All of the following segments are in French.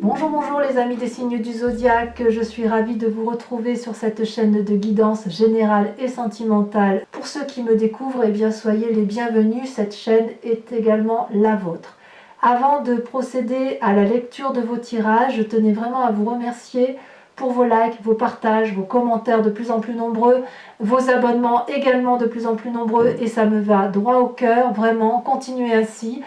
Bonjour, bonjour les amis des signes du zodiaque, je suis ravie de vous retrouver sur cette chaîne de guidance générale et sentimentale. Pour ceux qui me découvrent, eh bien soyez les bienvenus, cette chaîne est également la vôtre. Avant de procéder à la lecture de vos tirages, je tenais vraiment à vous remercier pour vos likes, vos partages, vos commentaires de plus en plus nombreux, vos abonnements également de plus en plus nombreux et ça me va droit au cœur, vraiment, continuez ainsi.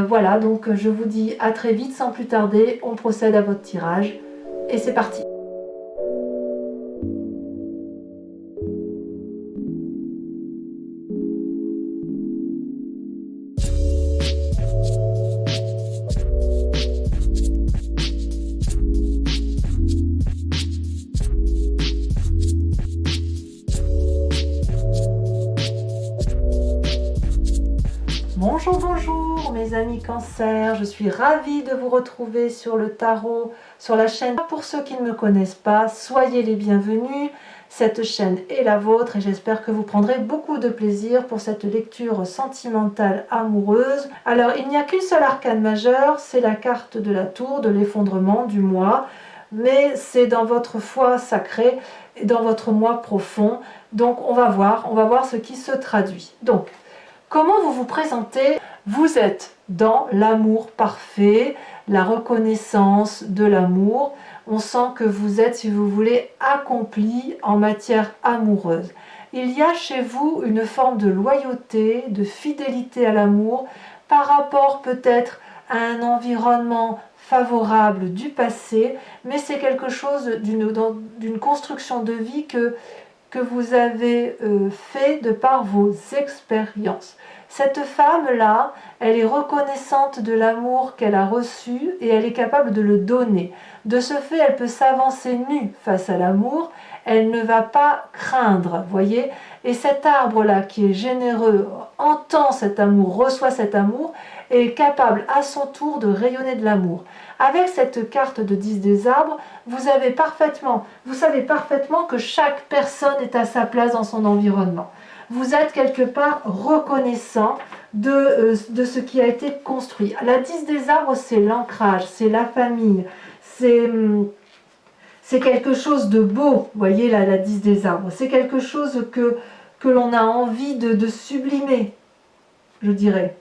Voilà, donc je vous dis à très vite sans plus tarder, on procède à votre tirage et c'est parti. Bonjour, bonjour mes amis Cancer, je suis ravie de vous retrouver sur le tarot, sur la chaîne. Pour ceux qui ne me connaissent pas, soyez les bienvenus, cette chaîne est la vôtre et j'espère que vous prendrez beaucoup de plaisir pour cette lecture sentimentale amoureuse. Alors il n'y a qu'une seule arcane majeure, c'est la carte de la tour, de l'effondrement du moi, mais c'est dans votre foi sacrée et dans votre moi profond, donc on va voir ce qui se traduit. Donc, comment vous vous présentez? Vous êtes dans l'amour parfait, la reconnaissance de l'amour. On sent que vous êtes, si vous voulez, accompli en matière amoureuse. Il y a chez vous une forme de loyauté, de fidélité à l'amour par rapport peut-être à un environnement favorable du passé, mais c'est quelque chose d'une construction de vie que vous avez fait de par vos expériences. Cette femme-là, elle est reconnaissante de l'amour qu'elle a reçu et elle est capable de le donner. De ce fait, elle peut s'avancer nue face à l'amour, elle ne va pas craindre, voyez. Et cet arbre-là qui est généreux, entend cet amour, reçoit cet amour, et est capable à son tour de rayonner de l'amour. Avec cette carte de 10 des arbres, vous savez parfaitement que chaque personne est à sa place dans son environnement. Vous êtes quelque part reconnaissant de ce qui a été construit. La 10 des arbres, c'est l'ancrage, c'est la famille, c'est quelque chose de beau, vous voyez là, la 10 des arbres. C'est quelque chose que l'on a envie de sublimer, je dirais.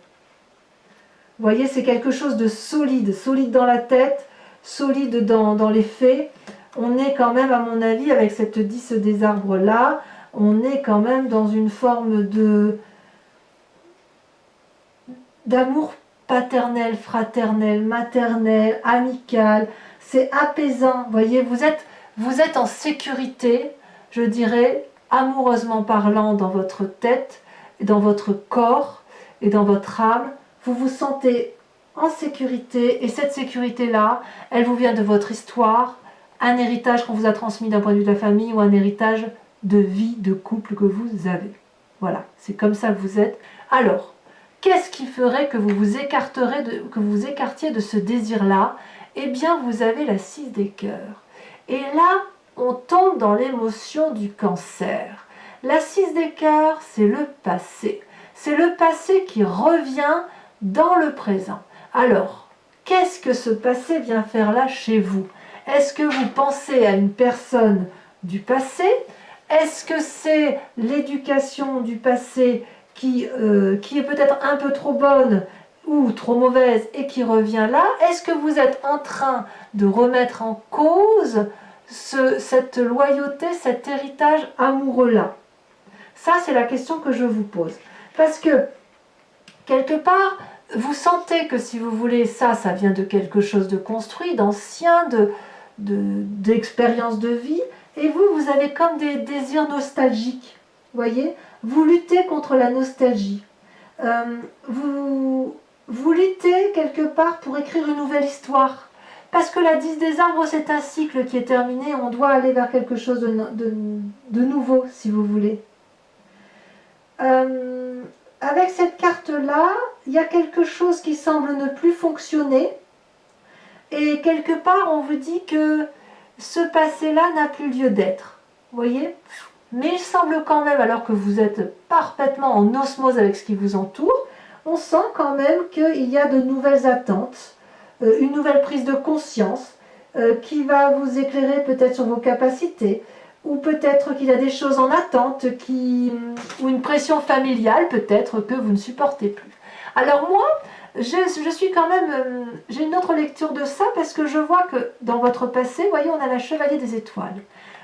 Vous voyez, c'est quelque chose de solide, solide dans la tête, solide dans les faits. On est quand même, à mon avis, avec cette 10 des arbres là, on est quand même dans une forme d'amour paternel, fraternel, maternel, amical. C'est apaisant, vous voyez, vous êtes en sécurité, je dirais, amoureusement parlant, dans votre tête, dans votre corps et dans votre âme. Vous vous sentez en sécurité et cette sécurité-là, elle vous vient de votre histoire, un héritage qu'on vous a transmis d'un point de vue de la famille ou un héritage de vie, de couple que vous avez. Voilà, c'est comme ça que vous êtes. Alors, qu'est-ce qui ferait que vous vous écartiez de ce désir-là? Eh bien, vous avez la 6 des cœurs. Et là, on tombe dans l'émotion du Cancer. La 6 des cœurs, c'est le passé. C'est le passé qui revient dans le présent. Alors, qu'est-ce que ce passé vient faire là chez vous? Est-ce que vous pensez à une personne du passé? Est-ce que c'est l'éducation du passé qui est peut-être un peu trop bonne ou trop mauvaise et qui revient là? Est-ce que vous êtes en train de remettre en cause cette loyauté, cet héritage amoureux-là? Ça, c'est la question que je vous pose. Parce que, quelque part, vous sentez que si vous voulez, ça vient de quelque chose de construit, d'ancien, d'expérience de vie, et vous avez comme des désirs nostalgiques, voyez. Vous luttez contre la nostalgie. Vous luttez quelque part pour écrire une nouvelle histoire. Parce que la 10 des arbres, c'est un cycle qui est terminé, on doit aller vers quelque chose de nouveau, si vous voulez. Avec cette carte-là, il y a quelque chose qui semble ne plus fonctionner. Et quelque part, on vous dit que ce passé-là n'a plus lieu d'être. Vous voyez? Mais il semble quand même, alors que vous êtes parfaitement en osmose avec ce qui vous entoure, on sent quand même qu'il y a de nouvelles attentes, une nouvelle prise de conscience qui va vous éclairer peut-être sur vos capacités, ou peut-être qu'il y a des choses en attente, ou une pression familiale peut-être que vous ne supportez plus. Alors moi, je suis quand même, j'ai une autre lecture de ça parce que je vois que dans votre passé, vous voyez, on a la chevalier des étoiles.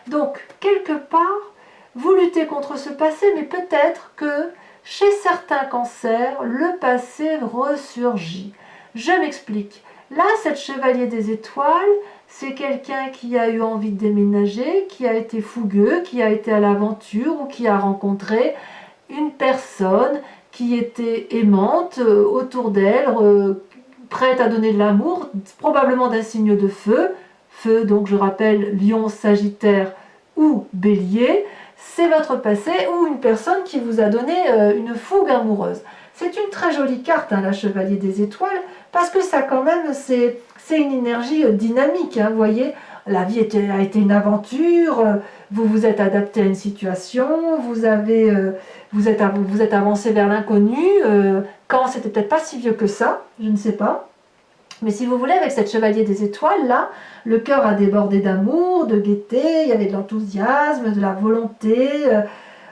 Donc, quelque part, vous luttez contre ce passé, mais peut-être que chez certains cancers, le passé ressurgit. Je m'explique. Là, cette chevalier des étoiles, c'est quelqu'un qui a eu envie de déménager, qui a été fougueux, qui a été à l'aventure ou qui a rencontré une personne qui était aimante autour d'elle, prête à donner de l'amour, probablement d'un signe de feu. Feu, donc je rappelle, Lion, Sagittaire ou Bélier. C'est votre passé ou une personne qui vous a donné une fougue amoureuse. C'est une très jolie carte, hein, la Chevalier des Étoiles, parce que ça quand même, c'est une énergie dynamique. Hein, vous voyez, la vie a été une aventure, vous vous êtes adapté à une situation, vous êtes avancé vers l'inconnu, quand c'était peut-être pas si vieux que ça, je ne sais pas. Mais si vous voulez, avec cette Chevalier des Étoiles, là, le cœur a débordé d'amour, de gaieté, il y avait de l'enthousiasme, de la volonté.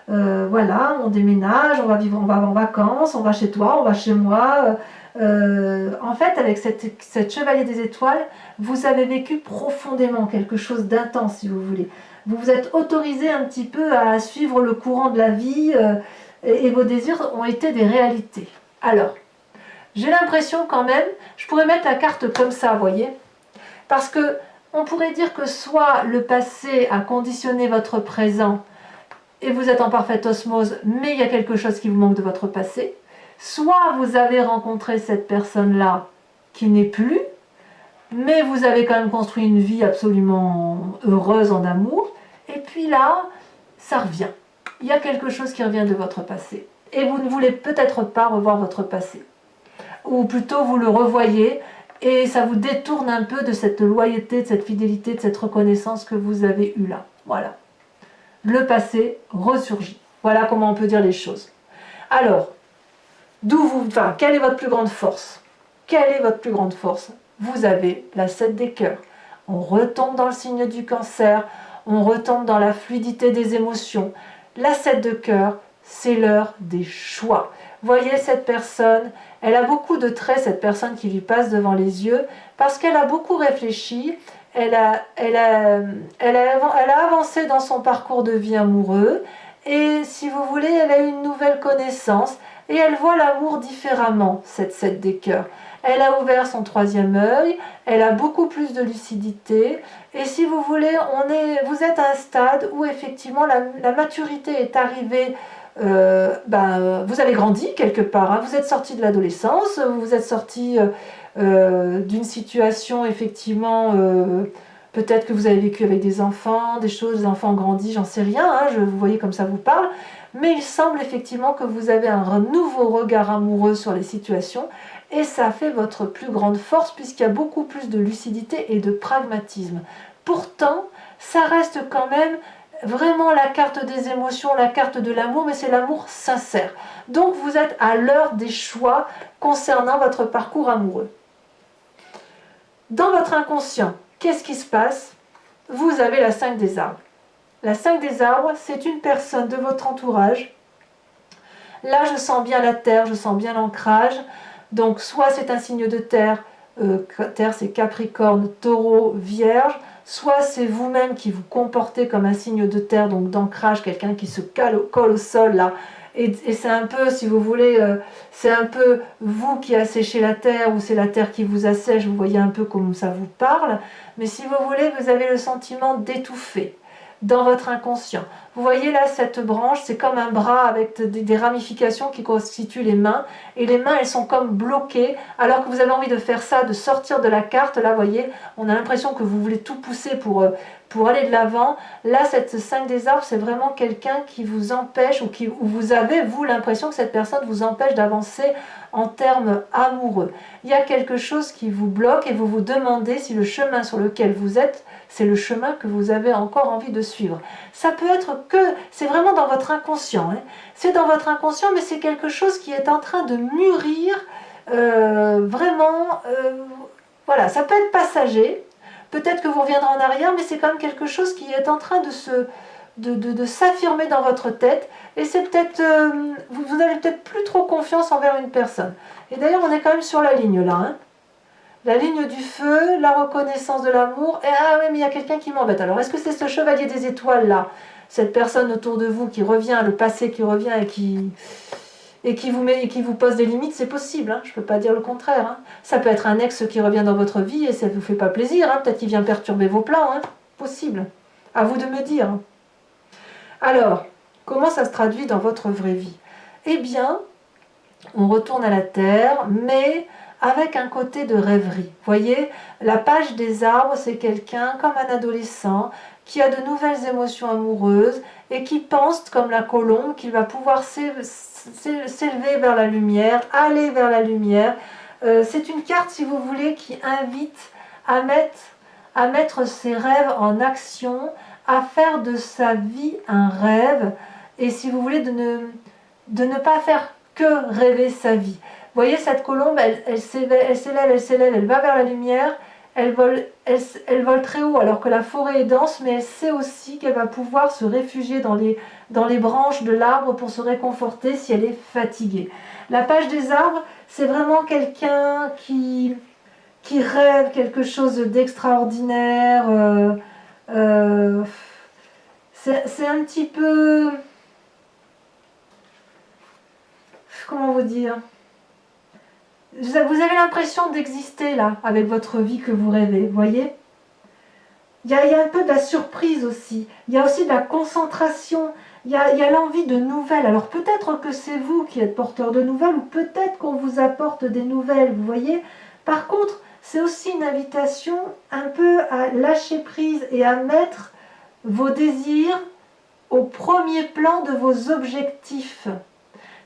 Voilà, on déménage, on va en vacances, on va chez toi, on va chez moi. En fait, avec cette Chevalier des Étoiles, vous avez vécu profondément quelque chose d'intense, si vous voulez. Vous vous êtes autorisé un petit peu à suivre le courant de la vie et vos désirs ont été des réalités. Alors, j'ai l'impression quand même, je pourrais mettre la carte comme ça, vous voyez, parce que on pourrait dire que soit le passé a conditionné votre présent et vous êtes en parfaite osmose, mais il y a quelque chose qui vous manque de votre passé, soit vous avez rencontré cette personne-là qui n'est plus, mais vous avez quand même construit une vie absolument heureuse en amour, et puis là, ça revient. Il y a quelque chose qui revient de votre passé, et vous ne voulez peut-être pas revoir votre passé. Ou plutôt vous le revoyez et ça vous détourne un peu de cette loyauté, de cette fidélité, de cette reconnaissance que vous avez eue là. Voilà. Le passé ressurgit. Voilà comment on peut dire les choses. Alors, quelle est votre plus grande force? Quelle est votre plus grande force? Vous avez la 7 des cœurs. On retombe dans le signe du cancer, on retombe dans la fluidité des émotions. La 7 de cœur, c'est l'heure des choix. Voyez cette personne, elle a beaucoup de traits, cette personne qui lui passe devant les yeux, parce qu'elle a beaucoup réfléchi, elle a avancé dans son parcours de vie amoureux, et si vous voulez, elle a eu une nouvelle connaissance, et elle voit l'amour différemment, cette 7 des cœurs. Elle a ouvert son 3e œil, elle a beaucoup plus de lucidité, et si vous voulez, vous êtes à un stade où effectivement la maturité est arrivée. Vous avez grandi quelque part, hein. Vous êtes sorti de l'adolescence, vous êtes sorti d'une situation effectivement, peut-être que vous avez vécu avec des enfants, des enfants ont grandi, j'en sais rien, hein, vous voyez comme ça vous parle, mais il semble effectivement que vous avez un nouveau regard amoureux sur les situations et ça fait votre plus grande force puisqu'il y a beaucoup plus de lucidité et de pragmatisme. Pourtant, ça reste quand même vraiment la carte des émotions, la carte de l'amour, mais c'est l'amour sincère. Donc vous êtes à l'heure des choix concernant votre parcours amoureux. Dans votre inconscient, qu'est-ce qui se passe? Vous avez la 5 des arbres. La 5 des arbres, c'est une personne de votre entourage. Là, je sens bien la terre, je sens bien l'ancrage. Donc soit c'est un signe de terre, terre c'est Capricorne, Taureau, Vierge, soit c'est vous-même qui vous comportez comme un signe de terre, donc d'ancrage, quelqu'un qui se colle au sol là, et c'est un peu, si vous voulez, c'est un peu vous qui asséchez la terre, ou c'est la terre qui vous assèche, vous voyez un peu comme ça vous parle, mais si vous voulez, vous avez le sentiment d'étouffer dans votre inconscient. Vous voyez là, cette branche, c'est comme un bras avec des ramifications qui constituent les mains, et les mains, elles sont comme bloquées, alors que vous avez envie de faire ça, de sortir de la carte. Là, vous voyez, on a l'impression que vous voulez tout pousser pour aller de l'avant. Là, cette 5 des arbres, c'est vraiment quelqu'un qui vous empêche, ou vous avez, vous, l'impression que cette personne vous empêche d'avancer en termes amoureux. Il y a quelque chose qui vous bloque, et vous vous demandez si le chemin sur lequel vous êtes, c'est le chemin que vous avez encore envie de suivre. Ça peut être c'est vraiment dans votre inconscient. Hein. C'est dans votre inconscient, mais c'est quelque chose qui est en train de mûrir vraiment. Voilà, ça peut être passager, peut-être que vous reviendrez en arrière, mais c'est quand même quelque chose qui est en train de s'affirmer dans votre tête, et c'est peut-être, vous n'avez peut-être plus trop confiance envers une personne. Et d'ailleurs, on est quand même sur la ligne là, hein. La ligne du feu, la reconnaissance de l'amour, et ah oui, mais il y a quelqu'un qui m'embête. Alors, est-ce que c'est ce chevalier des étoiles là, cette personne autour de vous qui revient, le passé qui revient et qui vous pose des limites? C'est possible, hein, je ne peux pas dire le contraire. Hein. Ça peut être un ex qui revient dans votre vie et ça ne vous fait pas plaisir, hein, peut-être qu'il vient perturber vos plans, hein, possible. À vous de me dire. Alors, comment ça se traduit dans votre vraie vie? Eh bien, on retourne à la terre, mais avec un côté de rêverie. Vous voyez, la page des arbres, c'est quelqu'un comme un adolescent qui a de nouvelles émotions amoureuses et qui pense, comme la colombe, qu'il va pouvoir s'élever vers la lumière, aller vers la lumière. C'est une carte, si vous voulez, qui invite à mettre ses rêves en action, à faire de sa vie un rêve, et si vous voulez, de ne pas faire que rêver sa vie. Vous voyez, cette colombe, elle s'élève, elle va vers la lumière, elle vole très haut, alors que la forêt est dense, mais elle sait aussi qu'elle va pouvoir se réfugier dans les branches de l'arbre pour se réconforter si elle est fatiguée. La page des arbres, c'est vraiment quelqu'un qui rêve quelque chose d'extraordinaire. C'est un petit peu... Comment vous dire? Vous avez l'impression d'exister là, avec votre vie que vous rêvez, vous voyez? Il y a un peu de la surprise aussi, il y a aussi de la concentration, il y a l'envie de nouvelles. Alors peut-être que c'est vous qui êtes porteur de nouvelles, ou peut-être qu'on vous apporte des nouvelles, vous voyez? Par contre, c'est aussi une invitation un peu à lâcher prise et à mettre vos désirs au premier plan de vos objectifs.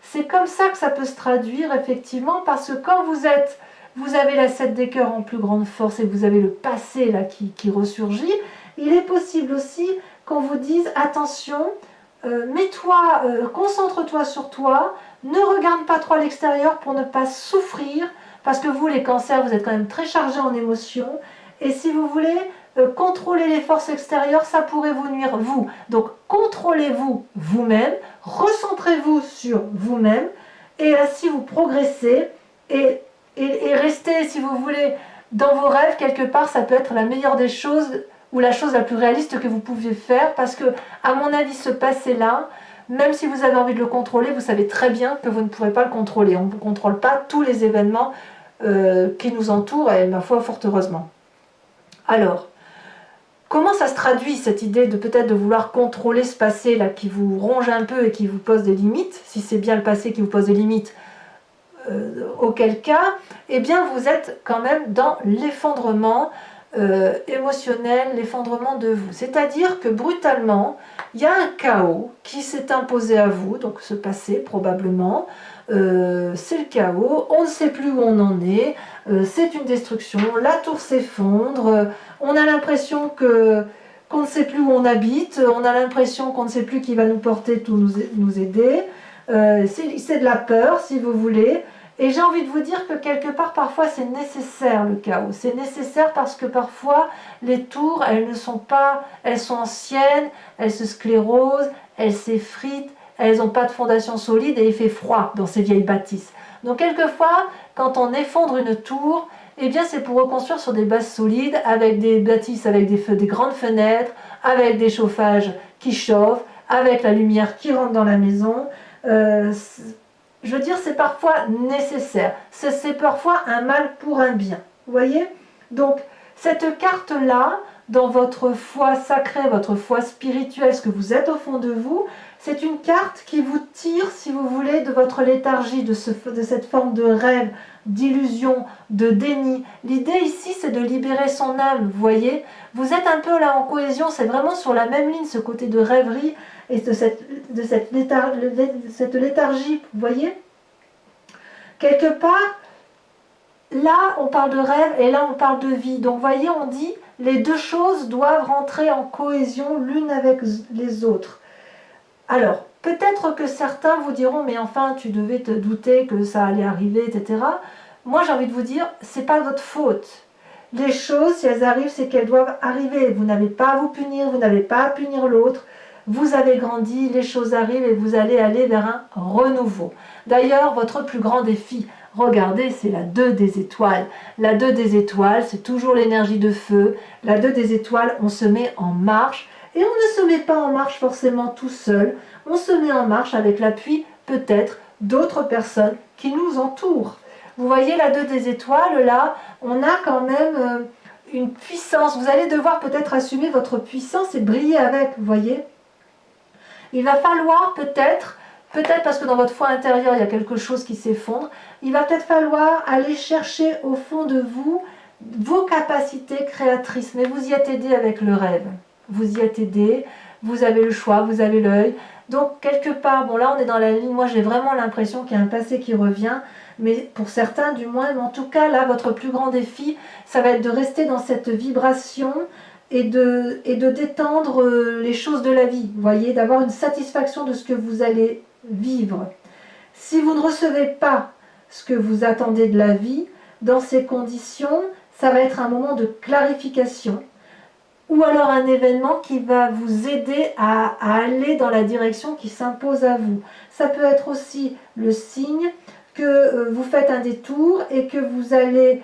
C'est comme ça que ça peut se traduire effectivement, parce que quand vous avez la 7 des cœurs en plus grande force et que vous avez le passé là qui ressurgit, il est possible aussi qu'on vous dise attention, mets-toi, concentre-toi sur toi, ne regarde pas trop à l'extérieur pour ne pas souffrir, parce que vous les cancers, vous êtes quand même très chargés en émotions, et si vous voulez contrôler les forces extérieures, ça pourrait vous nuire vous. Donc contrôlez-vous vous-même, recentrez-vous sur vous-même, et ainsi vous progressez, et restez, si vous voulez, dans vos rêves, quelque part, ça peut être la meilleure des choses, ou la chose la plus réaliste que vous pouviez faire, parce que, à mon avis, ce passé-là, même si vous avez envie de le contrôler, vous savez très bien que vous ne pourrez pas le contrôler. On ne contrôle pas tous les événements qui nous entourent, et ma foi, fort heureusement. Alors, comment ça se traduit, cette idée de peut-être de vouloir contrôler ce passé-là qui vous ronge un peu et qui vous pose des limites? Si c'est bien le passé qui vous pose des limites, auquel cas, eh bien vous êtes quand même dans l'effondrement émotionnel, l'effondrement de vous. C'est-à-dire que brutalement, il y a un chaos qui s'est imposé à vous, donc ce passé probablement, c'est le chaos, on ne sait plus où on en est, c'est une destruction, la tour s'effondre, on a l'impression qu'on ne sait plus où on habite, on a l'impression qu'on ne sait plus qui va nous porter, tout nous aider, c'est de la peur si vous voulez. Et j'ai envie de vous dire que quelque part, parfois, c'est nécessaire le chaos. C'est nécessaire parce que parfois, les tours, elles sont anciennes, elles se sclérosent, elles s'effritent, elles n'ont pas de fondation solide et il fait froid dans ces vieilles bâtisses. Donc quelquefois, quand on effondre une tour, eh bien c'est pour reconstruire sur des bases solides, avec des bâtisses, avec des grandes fenêtres, avec des chauffages qui chauffent, avec la lumière qui rentre dans la maison. Je veux dire, c'est parfois nécessaire. C'est parfois un mal pour un bien. Vous voyez? Donc, cette carte-là, dans votre foi sacrée, votre foi spirituelle, ce que vous êtes au fond de vous, c'est une carte qui vous tire, si vous voulez, de votre léthargie, de cette forme de rêve, d'illusion, de déni. L'idée ici, c'est de libérer son âme, vous voyez? Vous êtes un peu là en cohésion, c'est vraiment sur la même ligne, ce côté de rêverie, et de cette léthargie, vous voyez? Quelque part, là on parle de rêve et là on parle de vie. Donc vous voyez, on dit les deux choses doivent rentrer en cohésion l'une avec les autres. Alors, peut-être que certains vous diront, mais enfin tu devais te douter que ça allait arriver, etc. Moi j'ai envie de vous dire, c'est pas votre faute. Les choses, si elles arrivent, c'est qu'elles doivent arriver. Vous n'avez pas à vous punir, vous n'avez pas à punir l'autre. Vous avez grandi, les choses arrivent et vous allez aller vers un renouveau. D'ailleurs, votre plus grand défi, regardez, c'est la 2 des étoiles. La 2 des étoiles, c'est toujours l'énergie de feu. La 2 des étoiles, on se met en marche. Et on ne se met pas en marche forcément tout seul. On se met en marche avec l'appui peut-être d'autres personnes qui nous entourent. Vous voyez la 2 des étoiles, là, on a quand même une puissance. Vous allez devoir peut-être assumer votre puissance et briller avec, vous voyez. Il va falloir peut-être parce que dans votre foi intérieure, il y a quelque chose qui s'effondre, il va peut-être falloir aller chercher au fond de vous vos capacités créatrices. Mais vous y êtes aidé avec le rêve. Vous y êtes aidé, vous avez le choix, vous avez l'œil. Donc, quelque part, bon là, on est dans la ligne. Moi, j'ai vraiment l'impression qu'il y a un passé qui revient. Mais pour certains, du moins. Mais en tout cas, là, votre plus grand défi, ça va être de rester dans cette vibration et de détendre les choses de la vie, vous voyez, d'avoir une satisfaction de ce que vous allez vivre. Si vous ne recevez pas ce que vous attendez de la vie, dans ces conditions, ça va être un moment de clarification, ou alors un événement qui va vous aider à aller dans la direction qui s'impose à vous. Ça peut être aussi le signe que vous faites un détour et que vous allez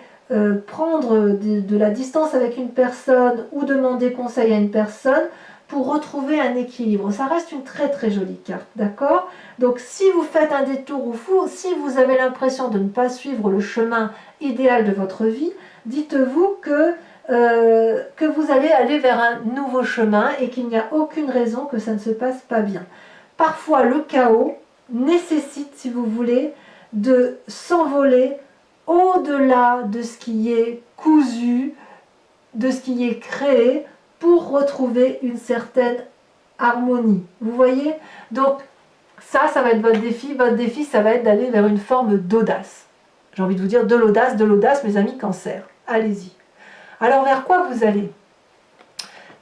prendre de la distance avec une personne ou demander conseil à une personne pour retrouver un équilibre. Ça reste une très très jolie carte, d'accord? Donc si vous faites un détour ou si vous avez l'impression de ne pas suivre le chemin idéal de votre vie, dites-vous que vous allez aller vers un nouveau chemin et qu'il n'y a aucune raison que ça ne se passe pas bien. Parfois le chaos nécessite, si vous voulez, de s'envoler au-delà de ce qui est cousu, de ce qui est créé, pour retrouver une certaine harmonie. Vous voyez? Donc ça va être votre défi. Votre défi, ça va être d'aller vers une forme d'audace. J'ai envie de vous dire de l'audace, mes amis Cancer. Allez-y. Alors vers quoi vous allez?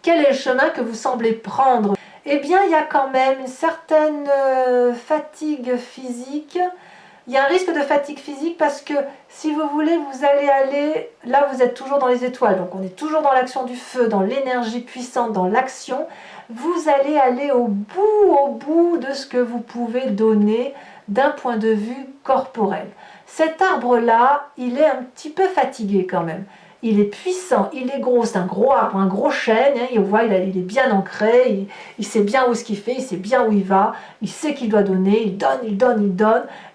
Quel est le chemin que vous semblez prendre? Eh bien, il y a quand même une certaine fatigue physique. Il y a un risque de fatigue physique parce que, si vous voulez, vous allez aller... Là, vous êtes toujours dans les étoiles, donc on est toujours dans l'action du feu, dans l'énergie puissante, dans l'action. Vous allez aller au bout de ce que vous pouvez donner d'un point de vue corporel. Cet arbre-là, il est un petit peu fatigué quand même. Il est puissant, il est gros, c'est un gros arbre, un gros chêne, hein, on voit, il est bien ancré, il sait bien où ce qu'il fait, il sait bien où il va, il sait qu'il doit donner, il donne,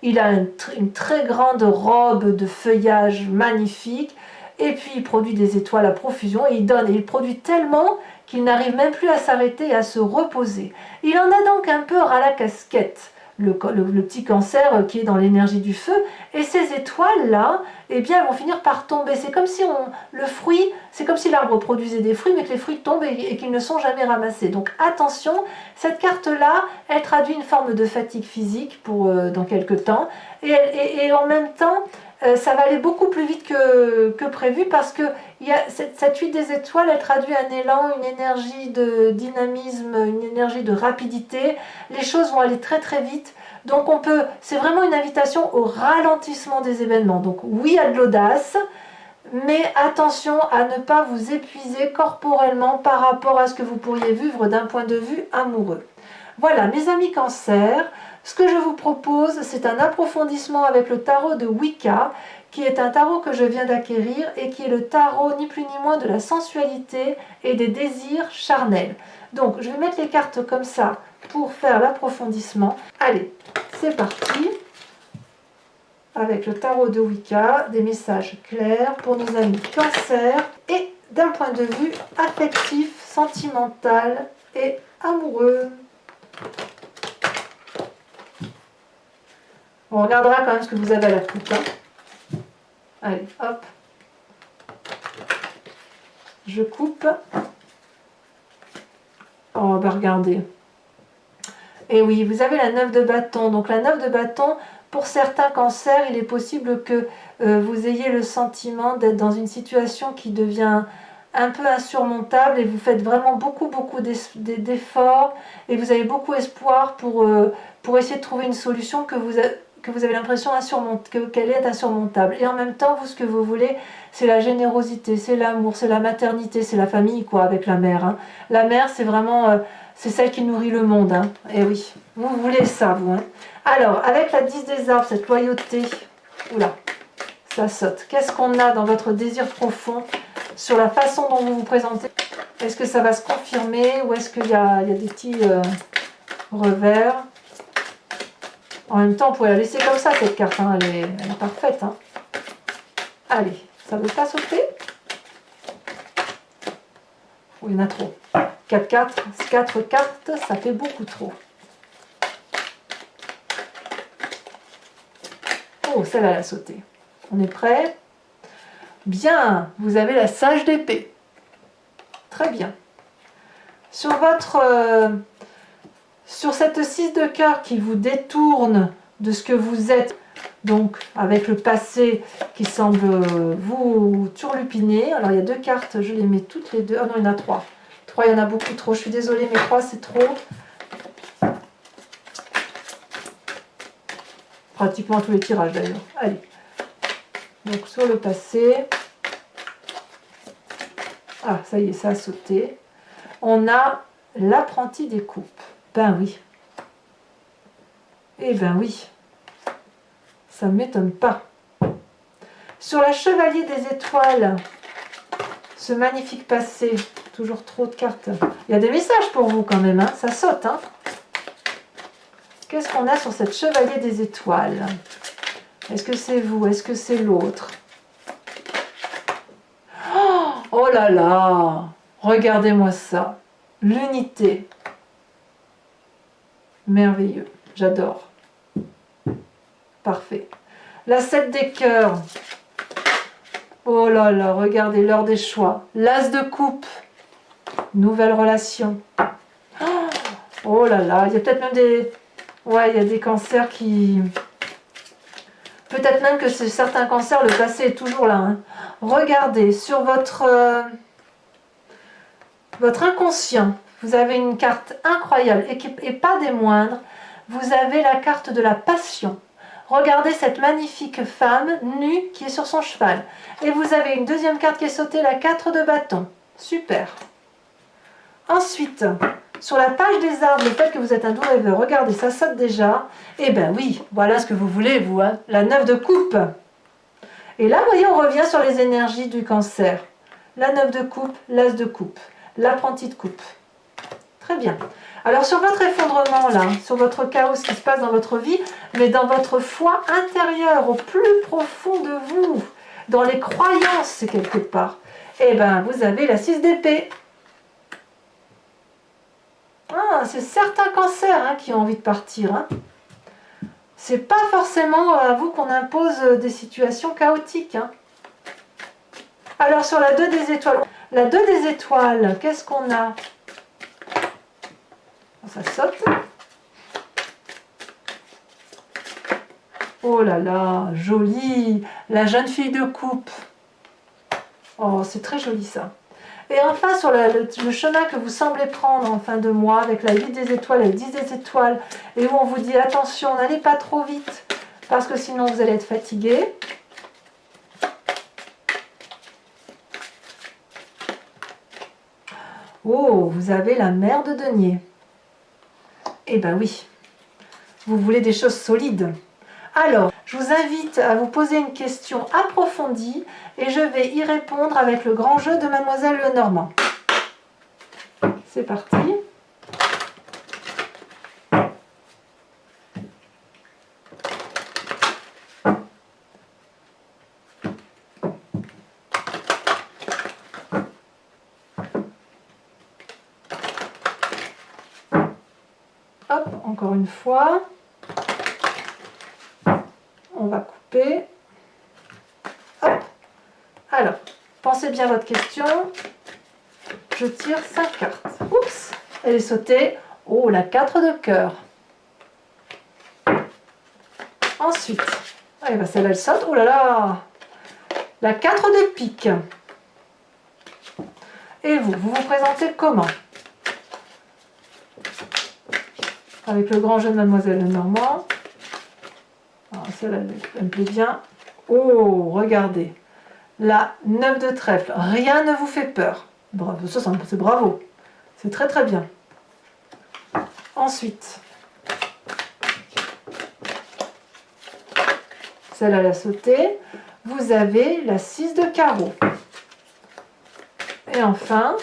il a une très grande robe de feuillage magnifique, et puis il produit des étoiles à profusion, et il donne, et il produit tellement qu'il n'arrive même plus à s'arrêter et à se reposer. Il en a donc un peu ras la casquette. Le petit Cancer qui est dans l'énergie du feu, et ces étoiles-là, eh bien, elles vont finir par tomber. C'est comme si le fruit, c'est comme si l'arbre produisait des fruits, mais que les fruits tombent et qu'ils ne sont jamais ramassés. Donc attention, cette carte-là, elle traduit une forme de fatigue physique dans quelques temps, et en même temps, ça va aller beaucoup plus vite que prévu, parce que cette huile des étoiles, elle traduit un élan, une énergie de dynamisme, une énergie de rapidité. Les choses vont aller très très vite. Donc c'est vraiment une invitation au ralentissement des événements. Donc oui, il y a de l'audace, mais attention à ne pas vous épuiser corporellement par rapport à ce que vous pourriez vivre d'un point de vue amoureux. Voilà, mes amis Cancer, ce que je vous propose, c'est un approfondissement avec le tarot de Wicca, qui est un tarot que je viens d'acquérir et qui est le tarot ni plus ni moins de la sensualité et des désirs charnels. Donc, je vais mettre les cartes comme ça pour faire l'approfondissement. Allez, c'est parti. Avec le tarot de Wicca, des messages clairs pour nos amis Cancer et d'un point de vue affectif, sentimental et amoureux. On regardera quand même ce que vous avez à la coupe. Allez, hop. Je coupe. Oh, bah regardez. Et oui, vous avez la 9 de bâton. Donc la 9 de bâton, pour certains Cancers, il est possible que vous ayez le sentiment d'être dans une situation qui devient un peu insurmontable et vous faites vraiment beaucoup d'efforts et vous avez beaucoup espoir pour essayer de trouver une solution que que vous avez l'impression qu'elle est insurmontable. Et en même temps, vous, ce que vous voulez, c'est la générosité, c'est l'amour, c'est la maternité, c'est la famille, quoi, avec la mère. Hein. La mère, c'est vraiment, c'est celle qui nourrit le monde. Hein. Et oui, vous voulez ça, vous. Hein. Alors, avec la 10 des arbres, cette loyauté, oula, ça saute. Qu'est-ce qu'on a dans votre désir profond sur la façon dont vous vous présentez? Est-ce que ça va se confirmer ou est-ce qu'il y a des petits revers? En même temps, vous pouvez la laisser comme ça, cette carte. Hein. Elle est parfaite. Hein. Allez, ça ne veut pas sauter? Oh, il y en a trop. 4 cartes, ça fait beaucoup trop. Oh, celle-là, elle a sauté. On est prêt? Bien, vous avez la sage d'épée. Très bien. Sur cette 6 de cœur qui vous détourne de ce que vous êtes, donc avec le passé qui semble vous turlupiner. Alors il y a 2 cartes, je les mets toutes les deux. Ah non, il y en a 3. 3, il y en a beaucoup trop. Je suis désolée, mais 3 c'est trop. Pratiquement tous les tirages d'ailleurs. Allez. Donc sur le passé. Ah, ça y est, ça a sauté. On a l'apprenti des coupes. Ben oui. Eh ben oui. Ça ne m'étonne pas. Sur la chevalier des étoiles, ce magnifique passé, toujours trop de cartes. Il y a des messages pour vous quand même, hein. Ça saute. Hein. Qu'est-ce qu'on a sur cette chevalier des étoiles? Est-ce que c'est vous? Est-ce que c'est l'autre? Oh là là! Regardez-moi ça. L'unité. Merveilleux. J'adore. Parfait. La 7 des cœurs. Oh là là, regardez l'heure des choix. L'as de coupe. Nouvelle relation. Oh là là, il y a peut-être même des... Ouais, il y a des cancers qui... Peut-être même que c'est certains cancers, le passé est toujours là. Hein. Regardez, sur votre inconscient, vous avez une carte incroyable et pas des moindres. Vous avez la carte de la passion. Regardez cette magnifique femme nue qui est sur son cheval. Et vous avez une deuxième carte qui est sautée, la 4 de bâton. Super. Ensuite, sur la page des arbres, le fait que vous êtes un doux rêveur, regardez, ça saute déjà. Eh bien oui, voilà ce que vous voulez, vous, hein, la 9 de coupe. Et là, vous voyez, on revient sur les énergies du cancer. La 9 de coupe, l'as de coupe, l'apprenti de coupe. Très bien. Alors sur votre effondrement là, sur votre chaos, ce qui se passe dans votre vie, mais dans votre foi intérieure, au plus profond de vous, dans les croyances quelque part, eh bien vous avez la 6 d'épée. Ah, c'est certains cancers hein, qui ont envie de partir. Hein. C'est pas forcément à vous qu'on impose des situations chaotiques. Hein. Alors sur la 2 des étoiles, la 2 des étoiles, qu'est-ce qu'on a? Ça saute. Oh là là, joli. La jeune fille de coupe. Oh, c'est très joli ça. Et enfin, sur le chemin que vous semblez prendre en fin de mois, avec la 8 des étoiles et 10 des étoiles, et où on vous dit attention, n'allez pas trop vite, parce que sinon vous allez être fatigué. Oh, vous avez la mère de denier. Eh bien oui, vous voulez des choses solides. Alors, je vous invite à vous poser une question approfondie et je vais y répondre avec le grand jeu de Mademoiselle Lenormand. C'est parti. Hop, encore une fois. On va couper. Hop. Alors, pensez bien à votre question. Je tire 5 cartes. Oups, elle est sautée. Oh, la 4 de cœur. Ensuite, ah, ben celle-là, elle saute. Oh là là, la 4 de pique. Et vous vous présentez comment? Avec le grand jeu de Mademoiselle Lenormand. celle-là, elle me plaît bien. Oh, regardez. La 9 de trèfle. Rien ne vous fait peur. Bravo, ça c'est bravo. C'est très très bien. Ensuite, celle-là, la sautée. Vous avez la 6 de carreau. Et enfin,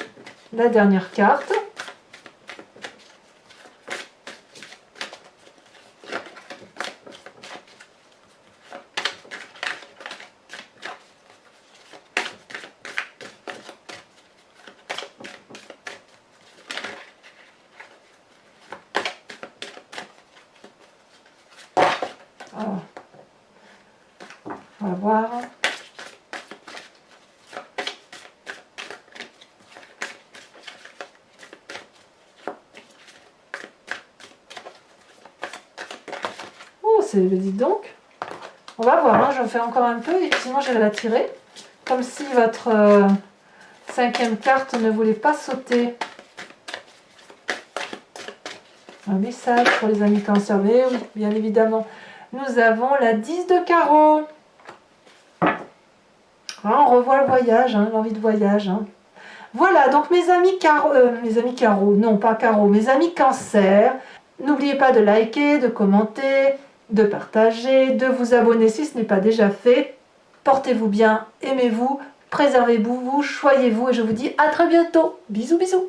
la dernière carte. Alors, on va voir. Oh, dis donc. On va voir, hein, j'en fais encore un peu, et sinon je vais la tirer. Comme si votre cinquième carte ne voulait pas sauter. Un message pour les amis cancer. Mais oui, bien évidemment. Nous avons la 10 de carreau. Ah, on revoit le voyage, hein, l'envie de voyage. Hein. Voilà, donc mes amis carreau, non pas carreau, mes amis cancer. N'oubliez pas de liker, de commenter, de partager, de vous abonner si ce n'est pas déjà fait. Portez-vous bien, aimez-vous, préservez-vous, choyez-vous et je vous dis à très bientôt. Bisous, bisous.